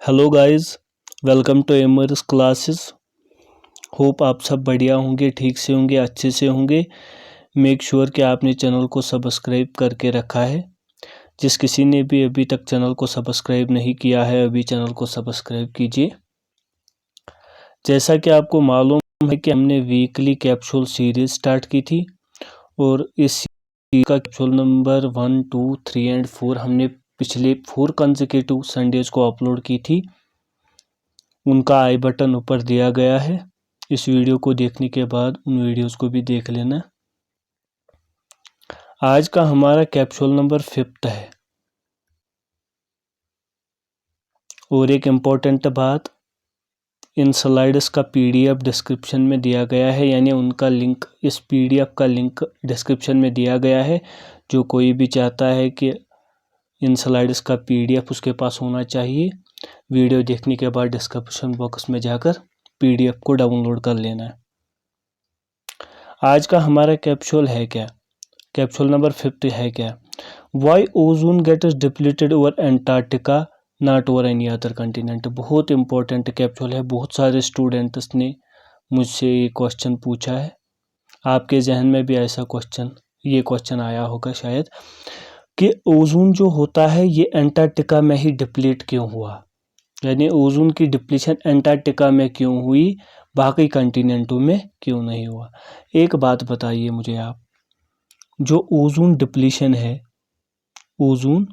Hello guys, welcome to एमर्स classes. Hope आप सब बढ़िया होंगे, ठीक से होंगे, अच्छे से होंगे। मेक श्योर कि आपने चैनल को सब्सक्राइब करके रखा है। जिस किसी ने भी अभी तक चैनल को सब्सक्राइब नहीं किया है, अभी चैनल को सब्सक्राइब कीजिए। जैसा कि आपको मालूम है कि हमने वीकली कैप्सूल सीरीज स्टार्ट की थी और इस सीरीज का कैप्सूल नंबर 1, 2, 3 एंड 4 हमने पिछले 4 कंसेक्यूटिव संडेज को अपलोड की थी। उनका आई बटन ऊपर दिया गया है। इस वीडियो को देखने के बाद उन वीडियोस को भी देख लेना। आज का हमारा कैप्सूल नंबर 5 है। और एक इम्पोर्टेंट बात, इन स्लाइड्स का पीडीएफ डिस्क्रिप्शन में दिया गया है, यानी उनका लिंक, इस पीडीएफ का लिंक डिस्क्रिप्शन में दिया गया है। जो कोई भी चाहता है कि इन स्लाइड्स का पीडीएफ उसके पास होना चाहिए, वीडियो देखने के बाद डिस्क्रिप्शन बॉक्स में जाकर पीडीएफ को डाउनलोड कर लेना है। आज का हमारा कैप्सूल है क्या, कैप्सूल नंबर 5 है क्या, why ozone gets depleted over Antarctica not over any other continent. बहुत इंपॉर्टेंट कैप्सूल है। बहुत सारे स्टूडेंट्स ने मुझसे ये क्वेश्चन पूछा है। आपके जहन में भी ऐसा ये क्वेश्चन आया होगा शायद, कि ओजोन जो होता है ये एंटार्क्टिका में ही डिप्लीट क्यों हुआ, यानी ओजोन की डिप्लीशन एंटार्क्टिका में क्यों हुई, बाकी कंटिनेंटों में क्यों नहीं हुआ। एक बात बताइए मुझे आप, जो ओजोन डिप्लीशन है, ओजोन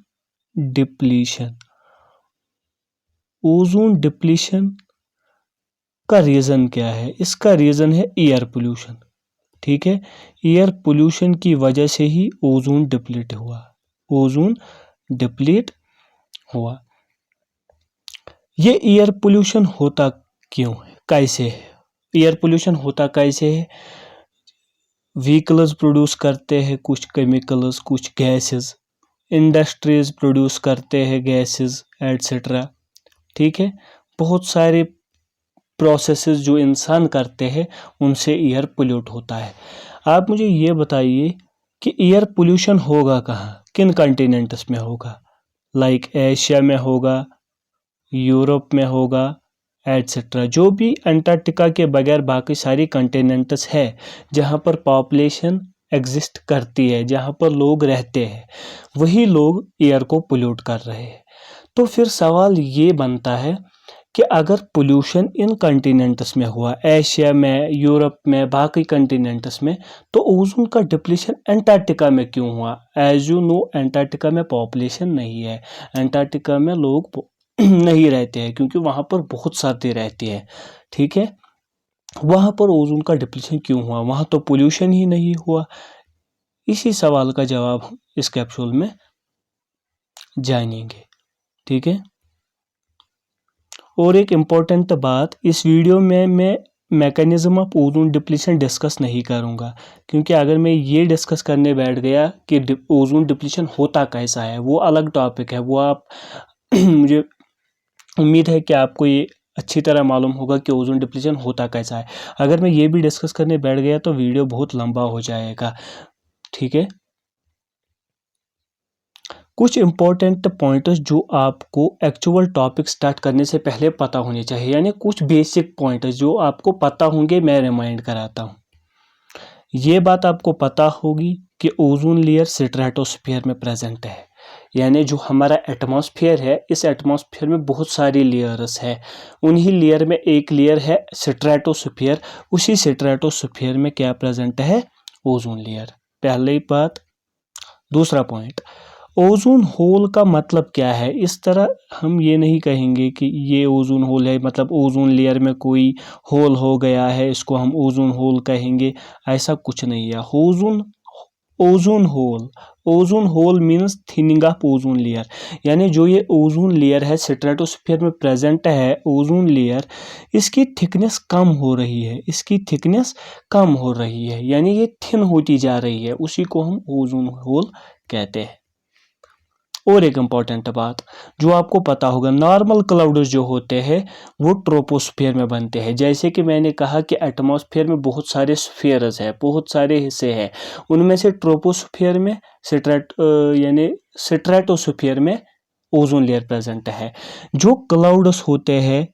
डिप्लीशन का रीज़न क्या है? इसका रीज़न है एयर पोल्यूशन। ठीक है, एयर पोल्यूशन की वजह से ही ओजोन डिप्लीट हुआ। ये एयर पोल्यूशन होता क्यों है, कैसे है? एयर पोल्यूशन होता कैसे है? व्हीकल्स प्रोड्यूस करते हैं कुछ केमिकल्स, कुछ गैसेस, इंडस्ट्रीज प्रोड्यूस करते हैं गैसेस एटसेट्रा। ठीक है, बहुत सारे प्रोसेसेस जो इंसान करते हैं उनसे एयर पोल्यूट होता है। आप मुझे ये बताइए कि एयर पोल्यूशन होगा कहाँ, किन कॉन्टिनेंट्स में होगा? लाइक एशिया में होगा, यूरोप में होगा, एटसेट्रा। जो भी अंटार्कटिका के बगैर बाकी सारी कॉन्टिनेंट्स है जहाँ पर पॉपुलेशन एग्जिस्ट करती है, जहाँ पर लोग रहते हैं, वही लोग एयर को पोल्यूट कर रहे हैं। तो फिर सवाल ये बनता है कि अगर पोल्यूशन इन कॉन्टिनेंट्स में हुआ, एशिया में, यूरोप में, बाकी कॉन्टिनेंट्स में, तो ओजोन का डिप्लीशन अंटार्कटिका में क्यों हुआ? एज यू नो, अंटार्कटिका में पॉपुलेशन नहीं है, अंटार्कटिका में लोग नहीं रहते हैं क्योंकि वहाँ पर बहुत सर्दी रहती है। ठीक है, वहाँ पर ओजोन का डिप्लीशन क्यों हुआ? वहाँ तो पोल्यूशन ही नहीं हुआ। इसी सवाल का जवाब हम इस कैप्सूल में जानेंगे। ठीक है, और एक इम्पॉर्टेंट बात, इस वीडियो में मैं mechanism of ozone depletion discuss नहीं करूंगा, क्योंकि अगर मैं ये डिस्कस करने बैठ गया कि ओजोन डिप्लीशन होता कैसा है, वो अलग टॉपिक है। वो आप मुझे उम्मीद है कि आपको ये अच्छी तरह मालूम होगा कि ओजोन डिप्लीशन होता कैसा है। अगर मैं ये भी डिस्कस करने बैठ गया तो वीडियो बहुत लंबा हो जाएगा। ठीक है, कुछ इम्पोर्टेंट पॉइंट्स जो आपको एक्चुअल टॉपिक स्टार्ट करने से पहले पता होने चाहिए, यानी कुछ बेसिक पॉइंट्स जो आपको पता होंगे, मैं रिमाइंड कराता हूँ। ये बात आपको पता होगी कि ओजोन लेयर स्ट्रेटोस्फीयर में प्रेजेंट है, यानी जो हमारा एटमॉस्फेयर है, इस एटमॉस्फेयर में बहुत सारी लेयर्स है। उन्हीं लेयर में एक लेयर है स्ट्रेटोस्फीयर। उसी स्ट्रेटोस्फीयर में क्या प्रेजेंट है? Ozone layer. पहली बात। दूसरा पॉइंट, ओजोन होल का मतलब क्या है? इस तरह हम ये नहीं कहेंगे कि ये ओजोन होल है, मतलब ओजोन लेयर में कोई होल हो गया है, इसको हम ओजोन होल कहेंगे। ऐसा कुछ नहीं है। Ozone hole means thinning of ozone layer, यानी जो ये ओजोन लेयर है स्ट्रेटोस्फीयर में प्रेजेंट है, ओजोन लेयर, इसकी थिकनेस कम हो रही है, यानी ये थिन होती जा रही है। उसी को हम ओजोन होल कहते हैं। और एक इम्पॉर्टेंट बात जो आपको पता होगा, नॉर्मल क्लाउड्स जो होते हैं वो ट्रोपोस्फीयर में बनते हैं। जैसे कि मैंने कहा कि एटमॉस्फेयर में बहुत सारे स्फीयर्स है, बहुत सारे हिस्से हैं, उनमें से ट्रोपोस्फीयर में यानी स्ट्रेटोस्फीयर में ओजोन लेयर प्रेजेंट है। जो क्लाउड्स होते हैं,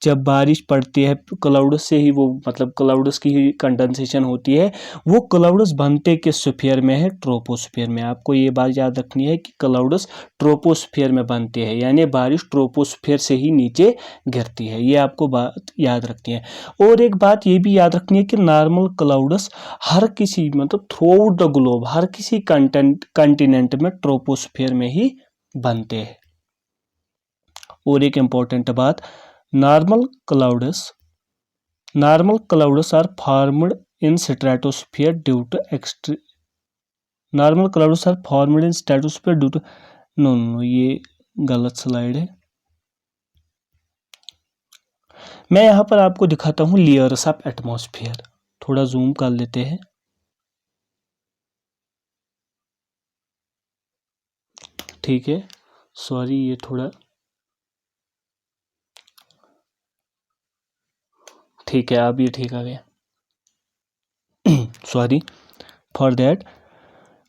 जब बारिश पड़ती है क्लाउड्स से ही वो मतलब क्लाउड्स की ही कंडेंसेशन होती है, वो क्लाउड्स बनते किस स्फीयर में है? ट्रोपोस्फीयर में। आपको ये बात याद रखनी है कि क्लाउड्स ट्रोपोस्फीयर में बनते हैं, यानी बारिश ट्रोपोस्फीयर से ही नीचे गिरती है। ये आपको बात याद रखनी है। और एक बात ये भी याद रखनी है कि नॉर्मल क्लाउड्स हर किसी मतलब थ्रू आउट द ग्लोब हर किसी कंटिनेंट में ट्रोपोस्फीयर में ही बनते हैं। और एक इम्पोर्टेंट बात, normal clouds are formed in stratosphere due to normal clouds are formed in stratosphere due to no ये गलत स्लाइड है। मैं यहाँ पर आपको दिखाता हूँ लेयर्स ऑफ एटमॉस्फेयर। थोड़ा जूम कर लेते हैं। ठीक है, सॉरी ये थोड़ा ठीक है, अब ये ठीक आ गया। Sorry for that.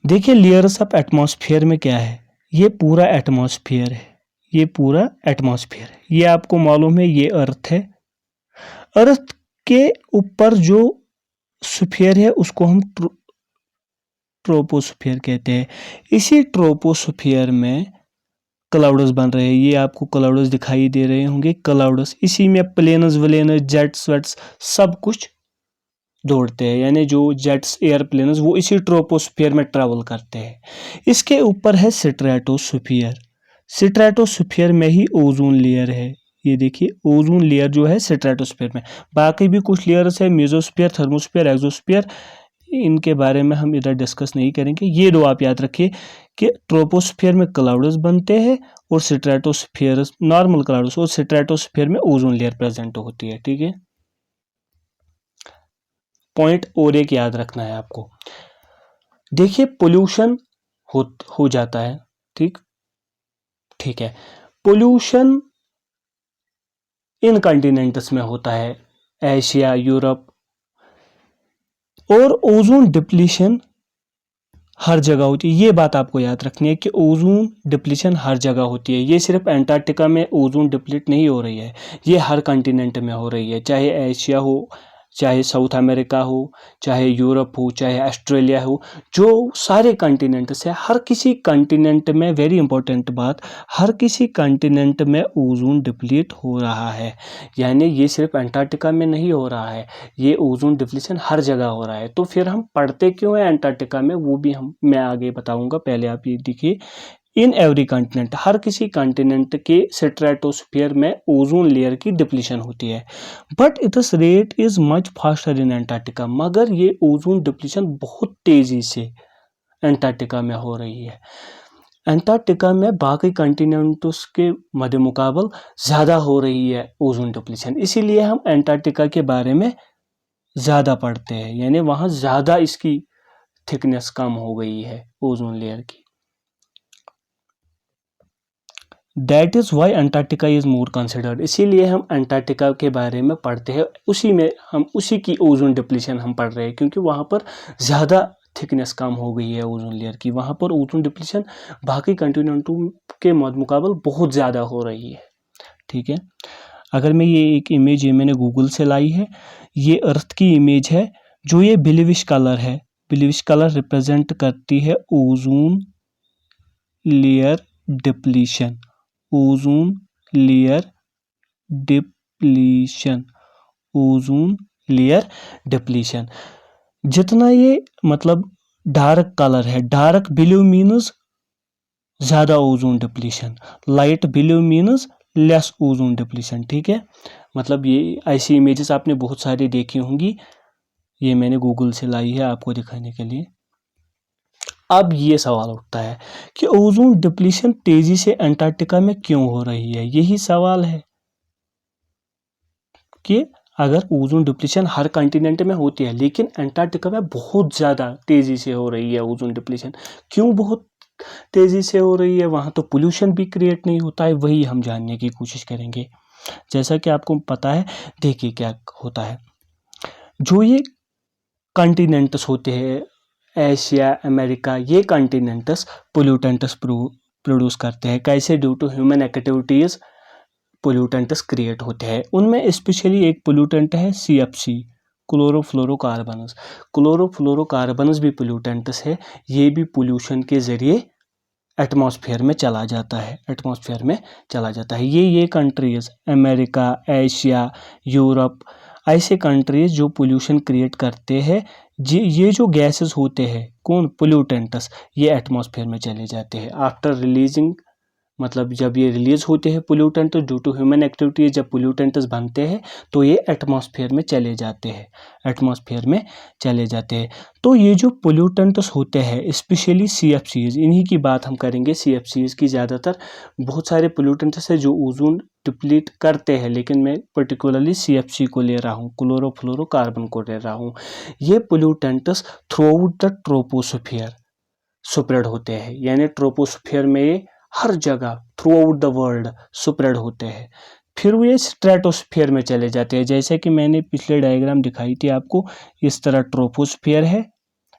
देखिए लेयर्स ऑफ एटमॉस्फेयर में क्या है, ये पूरा एटमॉस्फेयर है, ये पूरा एटमॉस्फेयर है। ये आपको मालूम है ये अर्थ है। अर्थ के ऊपर जो स्फीयर है उसको हम ट्रोपोस्फीयर कहते हैं। इसी ट्रोपोस्फीयर में क्लाउड्स बन रहे हैं। ये आपको क्लाउड्स दिखाई दे रहे होंगे। क्लाउड्स इसी में प्लेन्स व्लेन्स जेट्स वेट्स सब कुछ दौड़ते हैं, यानी जो जेट्स एयरप्लेन्स वो इसी ट्रोपोस्फीयर में ट्रैवल करते हैं। इसके ऊपर है स्ट्रेटोस्फीयर। स्ट्रेटोस्फीयर में ही ओजोन लेयर है। ये देखिए ओजोन लेयर जो है स्ट्रेटोस्फीयर में। बाकी भी कुछ लेयर्स है, मेसोस्फीयर, थर्मोस्फीयर, एक्सोस्फीयर, इनके बारे में हम इधर डिस्कस नहीं करेंगे। ये दो आप याद रखिए कि ट्रोपोस्फीयर में क्लाउड्स बनते हैं और स्ट्रेटोस्फीयर नॉर्मल क्लाउड्स, और स्ट्रेटोस्फीयर में ओजोन लेयर प्रेजेंट होती है। ठीक है, पॉइंट और एक याद रखना है आपको। देखिए पोल्यूशन हो जाता है। ठीक है, पोल्यूशन इन कॉन्टिनेंट्स में होता है, एशिया, यूरोप, और ओजोन डिप्लीशन हर जगह होती है। ये बात आपको याद रखनी है कि ओजोन डिप्लीशन हर जगह होती है। ये सिर्फ एंटार्क्टिका में ओजोन डिप्लीट नहीं हो रही है, ये हर कॉन्टिनेंट में हो रही है, चाहे एशिया हो, चाहे साउथ अमेरिका हो, चाहे यूरोप हो, चाहे ऑस्ट्रेलिया हो, जो सारे कॉन्टिनेंट्स है, हर किसी कॉन्टिनेंट में, वेरी इंपॉर्टेंट बात, हर किसी कॉन्टिनेंट में ओजोन डिप्लीट हो रहा है। यानी ये सिर्फ एंटार्क्टिका में नहीं हो रहा है, ये ओजोन डिप्लीशन हर जगह हो रहा है। तो फिर हम पढ़ते क्यों हैं एंटार्क्टिका में, वो भी मैं आगे बताऊंगा। पहले आप ये देखिए, इन एवरी कॉन्टिनेंट, हर किसी कॉन्टिनेंट के स्ट्रेटोस्फीयर में ओजोन लेयर की डिप्लीशन होती है, but it's rate is much faster in Antarctica. मगर ये ओजोन डिप्लीशन बहुत तेजी से एंटार्क्टिका में हो रही है। एंटार्क्टिका में बाकी कॉन्टिनेंट्स के मध्य मुकाबल ज़्यादा हो रही है ओजोन डिप्लीशन, इसीलिए हम एंटार्क्टिका के बारे में ज़्यादा पढ़ते हैं, यानी वहाँ ज़्यादा इसकी थिकनेस कम हो गई है ओजोन लेयर की। That is why Antarctica is more considered. इसीलिए हम अंटार्कटिका के बारे में पढ़ते हैं, उसी में हम उसी की ओजोन डिप्लीशन हम पढ़ रहे हैं, क्योंकि वहाँ पर ज़्यादा थिकनेस कम हो गई है ओजोन लेयर की। वहाँ पर ओजोन डिप्लीशन बाकी कॉन्टिनेंटों के मुकाबले बहुत ज़्यादा हो रही है। ठीक है, अगर मैं ये एक इमेज ये मैंने गूगल से लाई है, ये अर्थ की इमेज है। जो ये ब्लूइश कलर है, ब्लूइश कलर रिप्रेजेंट करती है ozone layer depletion, ozone layer depletion, ozone layer depletion. जितना ये मतलब डार्क कलर है, डार्क ब्लू मीन्स ज़्यादा ozone depletion, light blue means less ozone depletion. ठीक है, मतलब ये ऐसी इमेजेस आपने बहुत सारी देखी होंगी, ये मैंने गूगल से लाई है आपको दिखाने के लिए। अब ये सवाल उठता है कि ओजोन डिप्लीशन तेजी से अंटार्कटिका में क्यों हो रही है। यही सवाल है कि अगर ओजोन डिप्लीशन हर कॉन्टिनेंट में होती है, लेकिन अंटार्कटिका में बहुत ज़्यादा तेजी से हो रही है ओजोन डिप्लीशन। क्यों बहुत तेजी से हो रही है? वहाँ तो पोल्यूशन भी क्रिएट नहीं होता है, वही हम जानने की कोशिश करेंगे। जैसा कि आपको पता है, देखिए क्या होता है, जो ये कॉन्टिनेंट्स होते हैं, एशिया, अमेरिका, ये कॉन्टिनेंट्स पोल्यूटेंट्स प्रोड्यूस करते हैं। कैसे? Due to human activities pollutants create होते हैं। उनमें स्पेशली एक पोल्यूटेंट है CFC, क्लोरोफ्लोरोकार्बन्स। क्लोरोफ्लोरोकार्बन्स भी पोल्यूटेंट्स है। ये भी पोल्यूशन के ज़रिए एटमॉस्फेयर में चला जाता है। ये कंट्रीज़ अमेरिका, एशिया, यूरोप, ऐसे कंट्रीज़ जो पोल्यूशन क्रिएट करते हैं, ये जो गैसेस होते हैं, कौन? पोल्यूटेंट्स, ये एटमॉस्फेयर में चले जाते हैं आफ्टर रिलीजिंग, मतलब जब ये रिलीज होते हैं pollutant due to human activity, जब पोल्यूटेंट्स बनते हैं तो ये एटमॉस्फेयर में चले जाते हैं। तो ये जो पोल्यूटेंट्स होते हैं स्पेशली CFCs, इन्हीं की बात हम करेंगे। CFCs की ज़्यादातर बहुत सारे पोल्यूटेंट्स है जो ओजोन डिप्लीट करते हैं, लेकिन मैं पर्टिकुलरली CFC को ले रहा हूँ, क्लोरोफ्लोरोकार्बन को ले रहा हूँ। ये pollutants through out the troposphere spread होते हैं, यानी ट्रोपोस्फीयर में ये हर जगह through out the world spread होते हैं। फिर वो स्ट्रेटोस्फीयर में चले जाते हैं। जैसे कि मैंने पिछले डायग्राम दिखाई थी आपको, इस तरह ट्रोपोस्फीयर है,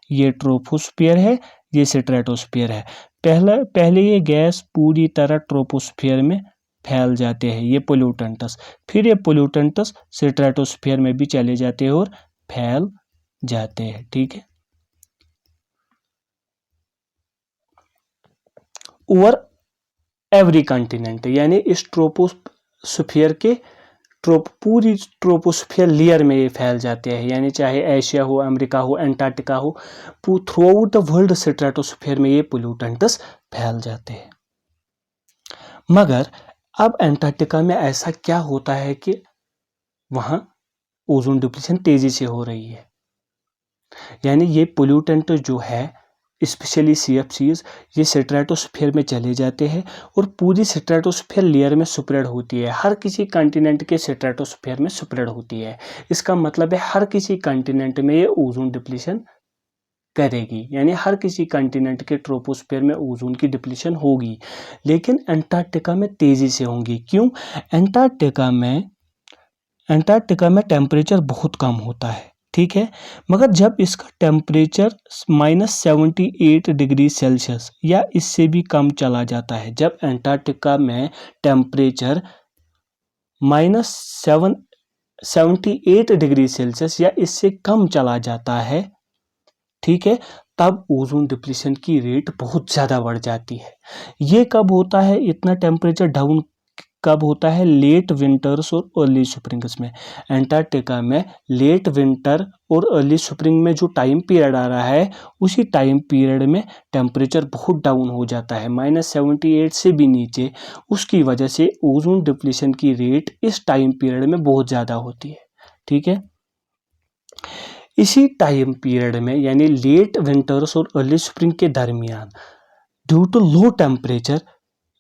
ये ट्रोपोस्फीयर है, ये स्ट्रेटोस्फीयर है। पहले ये गैस पूरी तरह ट्रोपोस्फीयर में फैल जाते हैं, ये पोल्यूटेंट्स। फिर ये पोल्यूटेंट्स स्ट्रेटोस्फीयर में भी चले जाते हैं और फैल जाते हैं। ठीक है। ओवर एवरी कंटिनेंट, यानी इस ट्रोपोस्फीयर के पूरी ट्रोपोस्फीयर लेयर में ये फैल जाते हैं, यानी चाहे एशिया हो, अमेरिका हो, अंटार्कटिका हो, through out the world stratosphere में ये पोल्यूटेंट्स फैल जाते हैं। मगर अब अंटार्कटिका में ऐसा क्या होता है कि वहां ओजोन डिप्लीशन तेजी से हो रही है, यानी ये पोल्यूटेंट जो है स्पेशली CFCs, ये स्ट्रेटोस्फीयर में चले जाते हैं और पूरी स्ट्रेटोस्फीयर लेयर में स्प्रेड होती है। हर किसी कंटिनेंट के स्ट्रेटोस्फीयर में स्प्रेड होती है। इसका मतलब है हर किसी कंटिनेंट में ये ओजोन डिप्लीशन करेगी, यानी हर किसी कंटिनेंट के ट्रोपोस्फीयर में ओजोन की डिप्लीशन होगी, लेकिन अंटार्कटिका में तेजी से होंगी। क्यों? अंटार्कटिका में टेम्परेचर बहुत कम होता है, ठीक है। मगर जब इसका टेम्परेचर -78 डिग्री सेल्सियस या इससे भी कम चला जाता है, जब अंटार्कटिका में टेम्परेचर -78 डिग्री सेल्सियस या इससे कम चला जाता है, ठीक है, तब ओजोन डिप्लीशन की रेट बहुत ज़्यादा बढ़ जाती है। ये कब होता है? इतना टेम्परेचर डाउन कब होता है? लेट विंटर्स और अर्ली स्प्रिंग्स में। अंटार्कटिका में लेट विंटर और अर्ली स्प्रिंग में जो टाइम पीरियड आ रहा है, उसी टाइम पीरियड में टेम्परेचर बहुत डाउन हो जाता है, -78 से भी नीचे। उसकी वजह से ओजोन डिप्लीशन की रेट इस टाइम पीरियड में बहुत ज़्यादा होती है, ठीक है। इसी टाइम पीरियड में, यानी लेट विंटर्स और अर्ली स्प्रिंग के दरमियान, due to low temperature,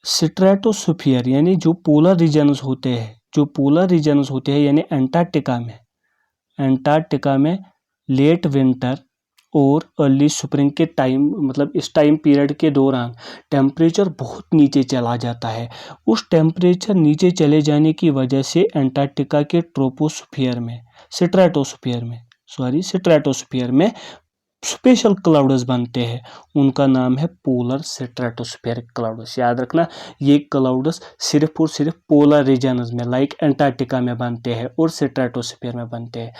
stratosphere यानी जो पोलर रीजन्स होते हैं, यानी अंटार्कटिका में लेट विंटर और अर्ली स्प्रिंग के टाइम, मतलब इस टाइम पीरियड के दौरान टेम्परेचर बहुत नीचे चला जाता है। उस टेम्परेचर नीचे चले जाने की वजह से अंटार्कटिका के स्ट्रेटोस्फीयर में स्पेशल क्लाउड्स बनते हैं। उनका नाम है पोलर स्ट्रेटोस्फेरिक क्लाउड्स। याद रखना, ये क्लाउड्स सिर्फ और सिर्फ पोलर रीजन्स में लाइक अंटार्कटिका में बनते हैं और स्ट्रेटोस्फीयर में बनते हैं।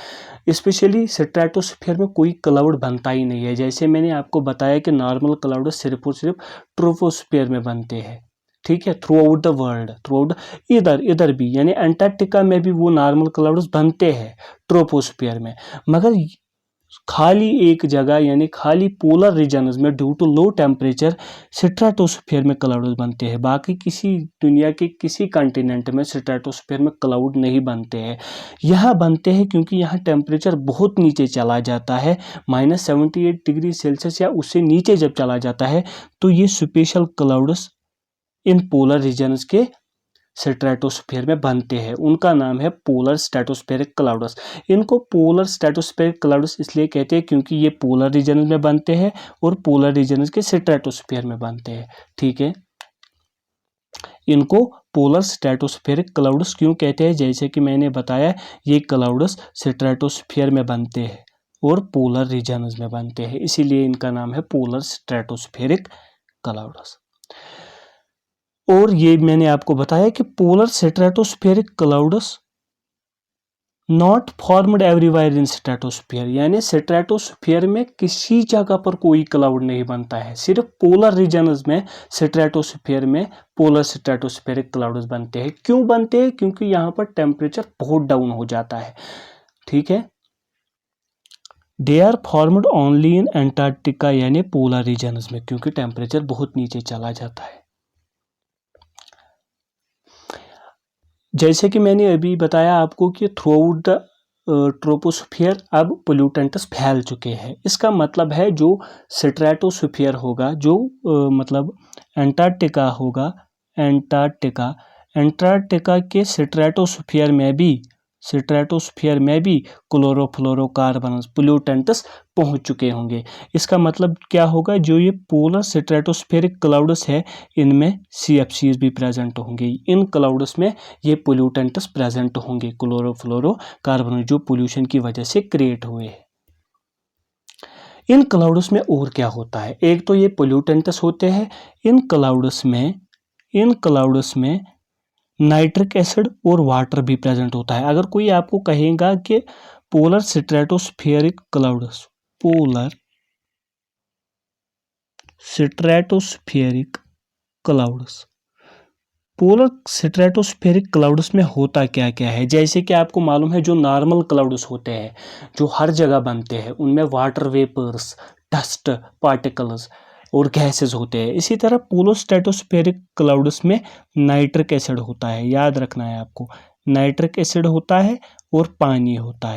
स्पेशली स्ट्रेटोस्फीयर में कोई क्लाउड बनता ही नहीं है। जैसे मैंने आपको बताया कि नॉर्मल क्लाउड सिर्फ और सिर्फ ट्रोपोस्फीयर में बनते हैं, ठीक है, थ्रू आउट द वर्ल्ड, इधर भी, यानी अंटार्कटिका में भी वो नॉर्मल क्लाउड्स बनते हैं ट्रोपोस्फीयर में। मगर खाली एक जगह, यानी खाली पोलर रीजन्स में due to low temperature stratosphere में क्लाउड्स बनते हैं। बाकी किसी दुनिया के किसी कंटिनेंट में स्ट्रेटोस्फीयर में क्लाउड नहीं बनते हैं। यहाँ बनते हैं क्योंकि यहाँ टेम्परेचर बहुत नीचे चला जाता है, -78 डिग्री सेल्सियस या उससे नीचे जब चला जाता है, तो ये special clouds in polar regions के स्ट्रेटोस्फीयर में बनते हैं। उनका नाम है पोलर स्ट्रेटोस्फेरिक क्लाउड्स। इनको पोलर स्ट्रेटोस्फेरिक क्लाउड्स इसलिए कहते हैं क्योंकि ये पोलर रीजन में बनते हैं और पोलर रीजन के स्ट्रेटोस्फीयर में बनते हैं, ठीक है। इनको पोलर स्ट्रेटोस्फेरिक क्लाउड्स क्यों कहते हैं? जैसे कि मैंने बताया, ये क्लाउड्स स्ट्रेटोस्फीयर में बनते हैं और पोलर रीजन्स में बनते हैं, इसीलिए इनका नाम है पोलर स्ट्रेटोस्फेरिक क्लाउड्स। और ये मैंने आपको बताया कि polar stratospheric clouds not formed everywhere in stratosphere, यानी स्ट्रेटोस्फीयर में किसी जगह पर कोई क्लाउड नहीं बनता है, सिर्फ पोलर रीजन्स में स्ट्रेटोस्फीयर में पोलर स्ट्रेटोस्फेरिक क्लाउड्स बनते हैं। क्यों बनते हैं? क्योंकि यहाँ पर टेम्परेचर बहुत डाउन हो जाता है। ठीक है, they are formed only in Antarctica यानी पोलर रीजन्स में, क्योंकि टेम्परेचर बहुत नीचे चला जाता है। जैसे कि मैंने अभी बताया आपको कि थ्रू आउट द ट्रोपोस्फियर अब पोल्यूटेंट्स फैल चुके हैं। इसका मतलब है जो स्ट्रेटोस्फियर होगा, जो मतलब एंटार्क्टिका होगा, एंटार्क्टिका के स्ट्रेटोस्फियर में भी क्लोरोफ्लोरोकार्बन्स पोल्यूटेंट्स पहुंच चुके होंगे। इसका मतलब क्या होगा? जो ये पोलर स्ट्रेटोस्फेरिक क्लाउड्स है, इनमें CFCs भी प्रेजेंट होंगे। इन क्लाउड्स में ये पोल्यूटेंट्स प्रेजेंट होंगे, क्लोरोफ्लोरोकार्बन, जो पोल्यूशन की वजह से क्रिएट हुए हैं। इन क्लाउड्स में और क्या होता है? एक तो ये पोल्यूटेंट्स होते हैं। इन क्लाउड्स में नाइट्रिक एसिड और वाटर भी प्रेजेंट होता है। अगर कोई आपको कहेगा कि पोलर स्ट्रेटोस्फेरिक क्लाउड्स में होता क्या क्या है? जैसे कि आपको मालूम है जो नॉर्मल क्लाउड्स होते हैं, जो हर जगह बनते हैं, उनमें वाटर वेपर्स, डस्ट पार्टिकल्स और गैसेस होते हैं। इसी तरह पोलर स्ट्रेटोस्फेरिक क्लाउड्स में नाइट्रिक एसिड होता है। याद रखना है आपको, नाइट्रिक एसिड होता है और पानी होता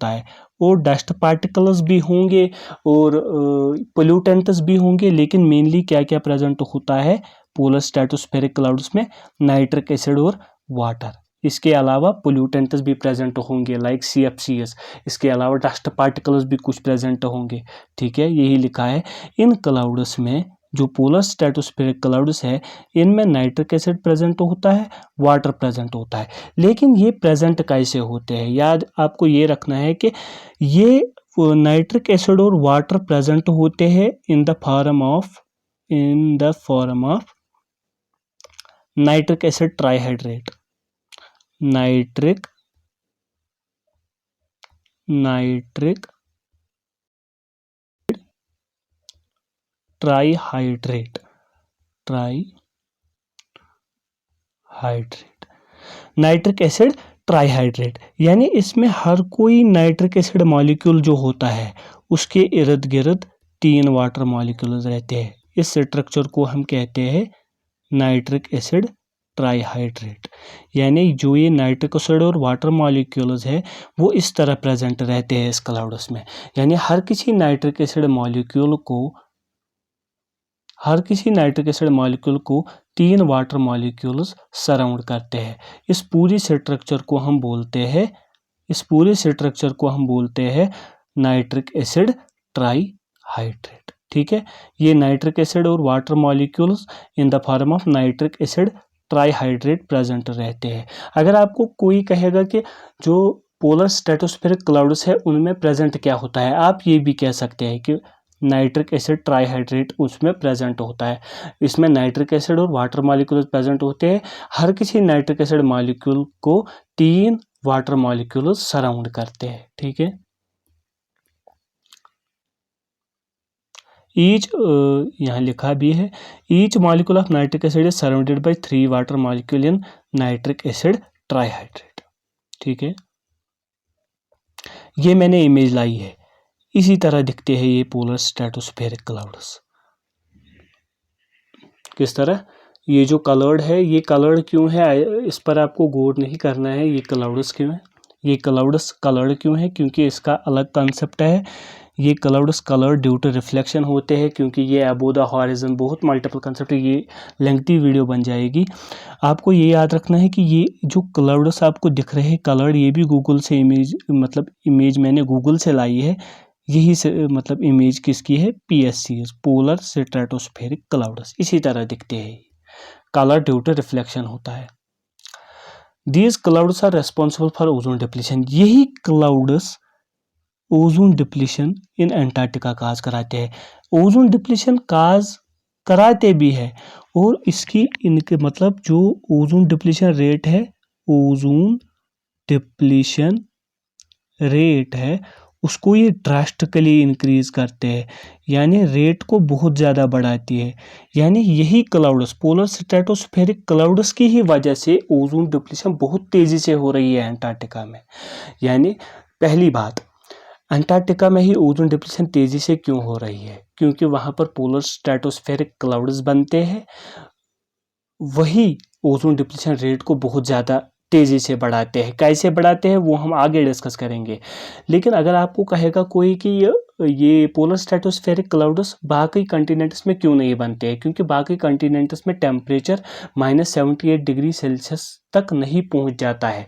है और डस्ट पार्टिकल्स भी होंगे और पोल्यूटेंट्स भी होंगे। लेकिन मेनली क्या क्या प्रेजेंट होता है पोलर स्ट्रेटोस्फेरिक क्लाउड्स में? नाइट्रिक एसिड और वाटर। इसके अलावा पोल्यूटेंट्स भी प्रेजेंट होंगे लाइक CFCs। इसके अलावा डस्ट पार्टिकल्स भी कुछ प्रेजेंट होंगे। ठीक है, यही लिखा है। इन क्लाउड्स में, जो पोलर स्ट्रेटोस्फेरिक क्लाउड्स है, इनमें नाइट्रिक एसिड प्रेजेंट होता है, वाटर प्रेजेंट होता है। लेकिन ये प्रेजेंट कैसे होते हैं? याद आपको ये रखना है कि ये नाइट्रिक एसिड और वाटर प्रेजेंट होते हैं in the form of nitric acid trihydrate. Nitric trihydrate nitric acid trihydrate, यानी इसमें हर कोई नाइट्रिक एसिड मॉलिक्यूल जो होता है उसके इर्द गिर्द 3 वाटर मॉलिक्यूल्स रहते हैं। इस स्ट्रक्चर को हम कहते हैं नाइट्रिक एसिड ट्राइहाइड्रेट। यानी जो ये नाइट्रिक एसिड और वाटर मॉलिक्यूल्स है वो इस तरह प्रेजेंट रहते हैं इस क्लाउड्स में। यानी हर किसी नाइट्रिक एसिड मॉलिक्यूल को 3 वाटर मॉलिक्यूल्स सराउंड करते हैं। इस पूरे स्ट्रक्चर को हम बोलते हैं नाइट्रिक एसिड ट्राइहाइड्रेट। ठीक है, ये नाइट्रिक एसिड और water molecules in the form of nitric acid trihydrate present रहते हैं। अगर आपको कोई कहेगा कि जो पोलर स्ट्रेटोस्फेरिक क्लाउड्स है उनमें प्रेजेंट क्या होता है, आप ये भी कह सकते हैं कि नाइट्रिक एसिड ट्राइहाइड्रेट उसमें प्रेजेंट होता है। इसमें नाइट्रिक एसिड और वाटर मॉलिक्यूल्स प्रेजेंट होते हैं। हर किसी नाइट्रिक एसिड मॉलिक्यूल को 3 वाटर मॉलिक्यूल्स सराउंड करते हैं। ठीक है, यहाँ लिखा भी है, each molecule of nitric acid is surrounded by 3 water molecule in nitric acid trihydrate. ठीक है, ये मैंने इमेज लाई है। इसी तरह दिखते हैं ये पोलर स्ट्रेटोस्फेरिक क्लाउड्स। किस तरह? ये जो कलर्ड है, ये कलर्ड क्यों है इस पर आपको गौर नहीं करना है। ये क्लाउड्स क्यों है, ये क्लाउड्स कलर्ड क्यों है? क्योंकि इसका अलग कंसेप्ट है। ये clouds coloured due to reflection होते हैं, क्योंकि ये अबोव द हॉरिजन, बहुत मल्टीपल कंसेप्ट है, ये लेंथी वीडियो बन जाएगी। आपको ये याद रखना है कि ये जो क्लाउड्स आपको दिख रहे हैं कलर्ड, ये भी गूगल से इमेज मैंने गूगल से लाई है। यही से इमेज किसकी है? PSCs, polar stratospheric clouds. इसी तरह दिखते हैं, कलर ड्यू टू रिफ्लेक्शन होता है। These clouds are responsible for ozone depletion. यही clouds ozone depletion in Antarctica cause कराते हैं। ओजोन डिप्लीशन काज कराते भी है। और इसकी इनके मतलब जो ओजोन डिप्लीशन रेट है, ओजोन डिप्लीशन रेट है, उसको ये ड्रास्टिकली इंक्रीज करते हैं, यानी रेट को बहुत ज़्यादा बढ़ाती है। यानी यही क्लाउड्स, पोलर स्ट्रेटोस्फेरिक क्लाउड्स की ही वजह से ओजोन डिप्लीशन बहुत तेज़ी से हो रही है अंटार्कटिका में। यानी पहली बात, अंटार्कटिका में ही ओजोन डिप्लीशन तेज़ी से क्यों हो रही है? क्योंकि वहाँ पर पोलर स्ट्रेटोस्फेरिक क्लाउड्स बनते हैं, वही ओजोन डिप्लीशन रेट को बहुत ज़्यादा तेज़ी से बढ़ाते हैं। कैसे बढ़ाते हैं वो हम आगे डिस्कस करेंगे। लेकिन अगर आपको कहेगा कोई कि ये पोलर स्ट्रेटोस्फेरिक क्लाउड्स बाकी कॉन्टिनेंट्स में क्यों नहीं बनते हैं, क्योंकि बाकी कॉन्टिनेंट्स में टेम्परेचर -78 डिग्री सेल्सियस तक नहीं पहुंच जाता है।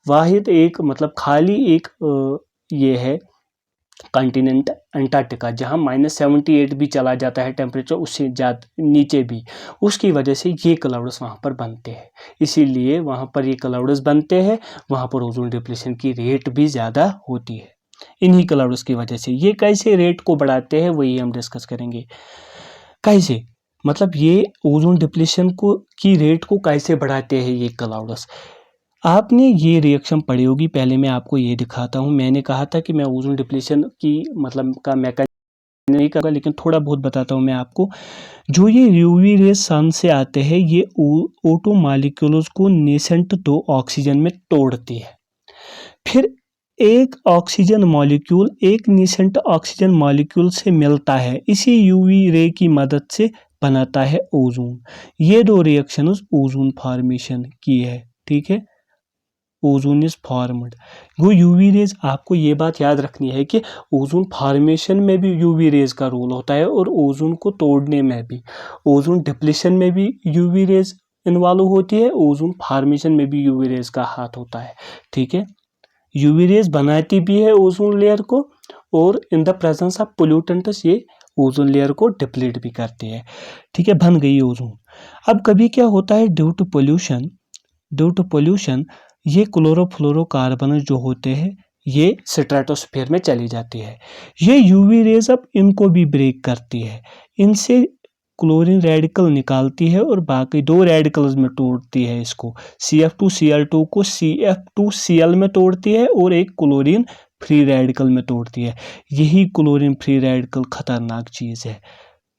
वाहिद एक मतलब खाली एक ये है कॉन्टिनेंट अंटार्कटिका, जहां -78 भी चला जाता है टेम्परेचर, उससे ज़्यादा नीचे भी। उसकी वजह से ये क्लाउड्स वहाँ पर बनते हैं, इसीलिए वहाँ पर ये क्लाउड्स बनते हैं, वहाँ पर ओजोन डिप्लीशन की रेट भी ज़्यादा होती है इन्हीं क्लाउड्स की वजह से। ये कैसे रेट को बढ़ाते हैं वही हम डिस्कस करेंगे। कैसे मतलब ये ओजोन डिप्लीशन को की रेट को कैसे बढ़ाते हैं ये क्लाउड्स। आपने ये रिएक्शन पढ़ी होगी, पहले मैं आपको ये दिखाता हूँ। मैंने कहा था कि मैं ओजोन डिप्लीशन की मतलब का मैकेनिज्म नहीं करूँगा, लेकिन थोड़ा बहुत बताता हूँ मैं आपको। जो ये यूवी रेज सन से आते हैं, ये ओटो मॉलिक्यूल्स को नेसेंट 2 ऑक्सीजन में तोड़ती है। फिर एक ऑक्सीजन मॉलिक्यूल एक नेसेंट ऑक्सीजन मॉलिक्यूल से मिलता है, इसी यूवी रे की मदद से बनाता है ओजोन। ये दो रिएक्शंस ओजोन फॉर्मेशन की है, ठीक है। Ozone is formed. वो यूवी रेज, आपको ये बात याद रखनी है कि ओजोन फॉर्मेशन में भी यूवी रेज का रोल होता है और ओजोन को तोड़ने में भी। ओजोन डिप्लीशन में भी यूवी रेज इन्वॉल्व होती है, ओजोन फॉर्मेशन में भी यूवी रेज का हाथ होता है, ठीक है। यूवी रेज बनाती भी है ओजोन लेयर को, और in the presence of pollutants ये ओजोन लेयर को डिप्लीट भी करते हैं, ठीक है। बन गई ओजोन। अब कभी क्या होता है, ड्यू टू पोल्यूशन ये क्लोरोफ्लोरोकार्बन जो होते हैं ये स्ट्रेटोस्फीयर में चली जाती है। ये यूवी रेज अब इनको भी ब्रेक करती है, इनसे क्लोरीन रेडिकल निकालती है और बाकी 2 रेडिकल्स में तोड़ती है। इसको CF2Cl2 को CF2Cl में तोड़ती है और एक क्लोरीन फ्री रेडिकल में तोड़ती है। यही क्लोरीन फ्री रेडिकल खतरनाक चीज़ है।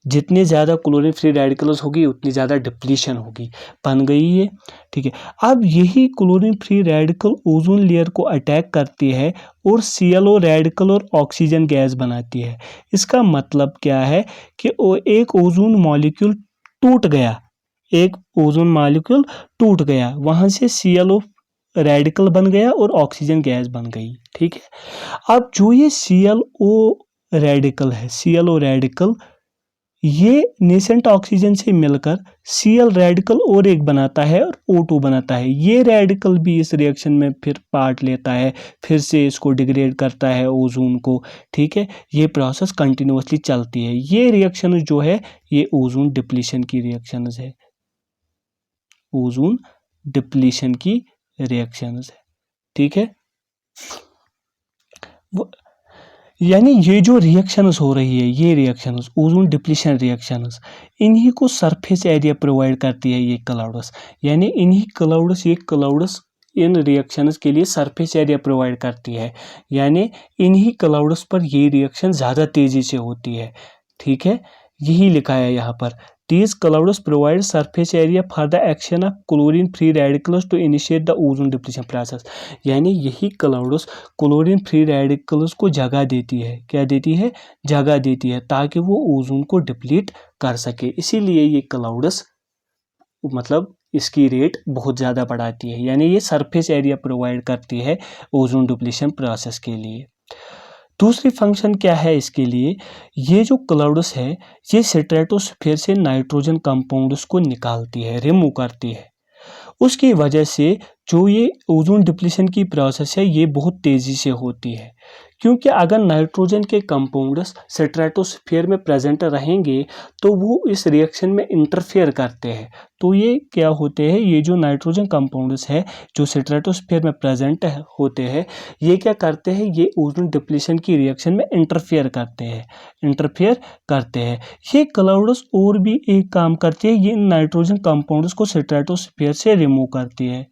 जितने ज़्यादा क्लोरीन फ्री रेडिकल्स होगी उतनी ज़्यादा डिप्लीशन होगी। बन गई है, ठीक है। अब यही chlorine free radical ozone layer को अटैक करती है और ClO रेडिकल और ऑक्सीजन गैस बनाती है। इसका मतलब क्या है कि एक ओजोन मॉलिक्यूल टूट गया, एक ओजोन मॉलिक्यूल टूट गया, वहाँ से ClO रेडिकल बन गया और ऑक्सीजन गैस बन गई, ठीक है। अब जो ये ClO रेडिकल ये नेसेंट ऑक्सीजन से मिलकर Cl रेडिकल और एक बनाता है और O2 बनाता है। ये रेडिकल भी इस रिएक्शन में फिर पार्ट लेता है, फिर से इसको डिग्रेड करता है ओजोन को, ठीक है। ये प्रोसेस कंटिन्यूअसली चलती है। ये रिएक्शन जो है ये ओजोन डिप्लीशन की रिएक्शन है, ओजोन डिप्लीशन की रिएक्शन है, ठीक है। यानी ये जो रिएक्शंस हो रही है, ये रिएक्शंस ओजोन डिप्लीशन रिएक्शंस, इन्हीं को सरफेस एरिया प्रोवाइड करती है ये क्लाउड्स। यानी इन्हीं क्लाउड्स, ये क्लाउड्स इन रिएक्शंस के लिए सरफेस एरिया प्रोवाइड करती है। यानी इन्हीं क्लाउड्स पर ये रिएक्शन ज़्यादा तेज़ी से होती है, ठीक है। यही लिखा है यहाँ पर, These clouds provide surface area for the action of chlorine free radicals to initiate the ozone depletion process। यानी यही क्लाउड्स क्लोरीन फ्री रेडिकल्स को जगह देती है, क्या देती है, जगह देती है, ताकि वो ओजोन को डिप्लीट कर सके। इसीलिए ये क्लाउड्स मतलब इसकी रेट बहुत ज़्यादा बढ़ाती है, यानी ये सरफेस एरिया प्रोवाइड करती है ओजोन डिप्लीशन प्रोसेस के लिए। दूसरी फंक्शन क्या है इसके लिए, ये जो क्लाउड्स है ये स्ट्रेटोस्फीयर से नाइट्रोजन कंपाउंड्स को निकालती है, रिमूव करती है। उसकी वजह से जो ये ओजोन डिप्लीशन की प्रोसेस है ये बहुत तेज़ी से होती है, क्योंकि अगर नाइट्रोजन के कंपाउंड्स स्ट्रेटोस्फीयर में प्रेजेंट रहेंगे तो वो इस रिएक्शन में इंटरफेयर करते हैं। तो ये क्या होते हैं, ये जो नाइट्रोजन कंपाउंड्स है जो स्ट्रेटोस्फीयर में प्रेजेंट होते हैं, ये क्या करते हैं, ये ओजोन डिप्लीशन की रिएक्शन में इंटरफेयर करते हैं। ये क्लाउड्स और भी एक काम करती है, ये नाइट्रोजन कंपाउंड्स को स्ट्रेटोस्फीयर से रिमूव करती है।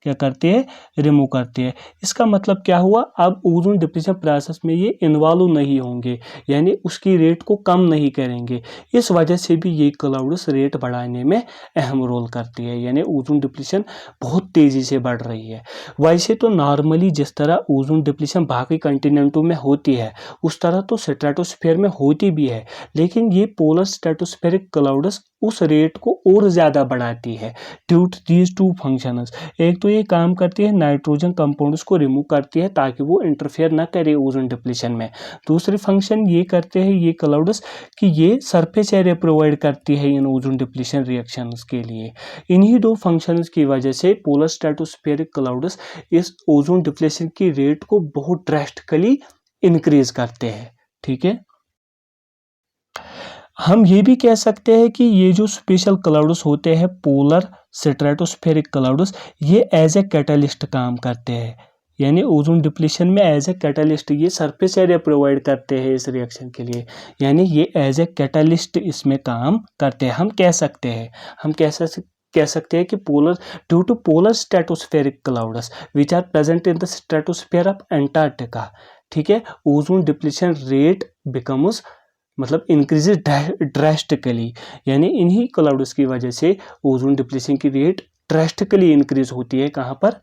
क्या करती है, रिमूव करती है। इसका मतलब क्या हुआ, अब ओजोन डिप्लीशन प्रोसेस में ये इन्वॉल्व नहीं होंगे, यानी उसकी रेट को कम नहीं करेंगे। इस वजह से भी ये क्लाउड्स रेट बढ़ाने में अहम रोल करती है, यानी ओजोन डिप्लीशन बहुत तेजी से बढ़ रही है। वैसे तो नॉर्मली जिस तरह ओजोन डिप्लीशन बाकी कंटिनेंटों में होती है उस तरह तो स्ट्रेटोस्फीयर में होती भी है, लेकिन ये पोलर स्ट्रेटोस्फेरिक क्लाउड्स उस रेट को और ज़्यादा बढ़ाती है due to these two functions. एक तो ये काम करती है नाइट्रोजन कंपाउंड्स को रिमूव करती है ताकि वो इंटरफेयर ना करे ओजोन डिप्लीशन में। दूसरी फंक्शन ये करते हैं ये क्लाउड्स कि ये सरफेस एरिया प्रोवाइड करती है इन ओजोन डिप्लीशन रिएक्शंस के लिए। इन्हीं दो फंक्शंस की वजह से पोलर स्ट्रेटोस्फेरिक क्लाउड्स इस ओजोन डिप्लीशन की रेट को बहुत ड्रास्टिकली इंक्रीज करते हैं। ठीक है, हम ये भी कह सकते हैं कि ये जो स्पेशल क्लाउड्स होते हैं पोलर स्ट्रेटोस्फेरिक क्लाउड्स, ये एज ए कैटलिस्ट काम करते हैं, यानी ओजोन डिप्लीशन में एज ए कैटलिस्ट ये सरफेस एरिया प्रोवाइड करते हैं इस रिएक्शन के लिए, यानी ये एज ए कैटलिस्ट इसमें काम करते हैं। हम कह सकते हैं कि polar due to polar stratospheric clouds which are present in the stratosphere of Antarctica, ठीक है, ओजोन डिप्लीशन रेट बिकम्स मतलब इंक्रीजेज ड्रास्टिकली, यानी इन्हीं क्लाउड्स की वजह से ओजोन डिप्लीशन की रेट ड्रास्टिकली इंक्रीज होती है। कहाँ पर,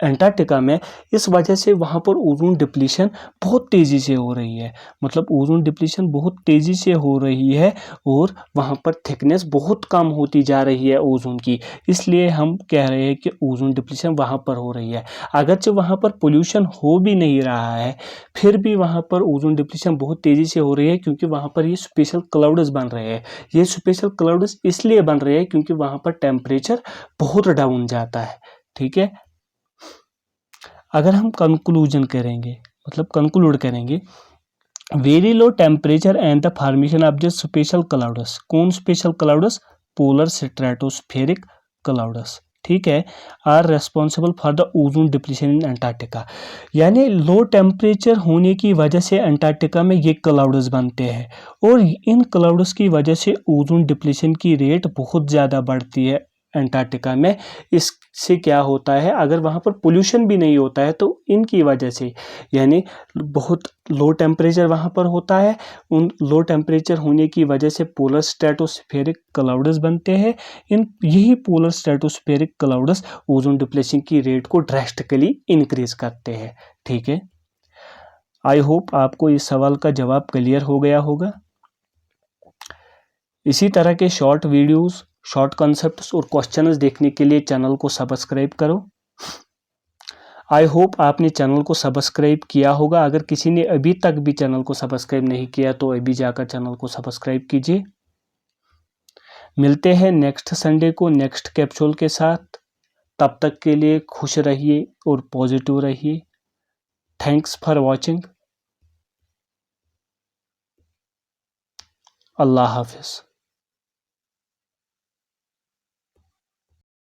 एंटार्क्टिका में। इस वजह से वहाँ पर ओजोन डिप्लीशन बहुत तेज़ी से हो रही है, मतलब ओजोन डिप्लीशन बहुत तेज़ी से हो रही है और वहाँ पर थिकनेस बहुत कम होती जा रही है ओजोन की, इसलिए हम कह रहे हैं कि ओजोन डिप्लीशन वहाँ पर हो रही है। अगरचे वहाँ पर पोल्यूशन हो भी नहीं रहा है फिर भी वहाँ पर ओजोन डिप्लीशन बहुत तेज़ी से हो रही है, क्योंकि वहाँ पर ये स्पेशल क्लाउड्स बन रहे हैं। ये स्पेशल क्लाउड्स इसलिए बन रहे हैं क्योंकि वहाँ पर टेम्परेचर बहुत डाउन जाता है। ठीक है, अगर हम कंक्लूजन करेंगे, मतलब कंक्लूड करेंगे, very low temperature and the formation of the special clouds, कौन special clouds, polar stratospheric clouds, ठीक है, are responsible for the ozone depletion in Antarctica, यानी लो टेम्परेचर होने की वजह से अंटार्कटिका में ये क्लाउड्स बनते हैं और इन क्लाउड्स की वजह से ओजोन डिप्लीशन की रेट बहुत ज़्यादा बढ़ती है अंटार्कटिका में। इससे क्या होता है, अगर वहाँ पर पोल्यूशन भी नहीं होता है तो इनकी वजह से, यानी बहुत लो टेम्परेचर वहाँ पर होता है, उन लो टेम्परेचर होने की वजह से पोलर स्ट्रेटोस्फेरिक क्लाउड्स बनते हैं। यही polar stratospheric clouds ozone depletion की रेट को ड्रास्टिकली इंक्रीज करते हैं। ठीक है, आई होप आपको इस सवाल का जवाब क्लियर हो गया होगा। इसी तरह के शॉर्ट वीडियोस, शॉर्ट कॉन्सेप्ट्स और क्वेश्चंस देखने के लिए चैनल को सब्सक्राइब करो। आई होप आपने चैनल को सब्सक्राइब किया होगा। अगर किसी ने अभी तक भी चैनल को सब्सक्राइब नहीं किया तो अभी जाकर चैनल को सब्सक्राइब कीजिए। मिलते हैं नेक्स्ट संडे को नेक्स्ट कैप्सूल के साथ। तब तक के लिए खुश रहिए और पॉजिटिव रहिए। Thanks for watching. अल्लाह हाफिज़।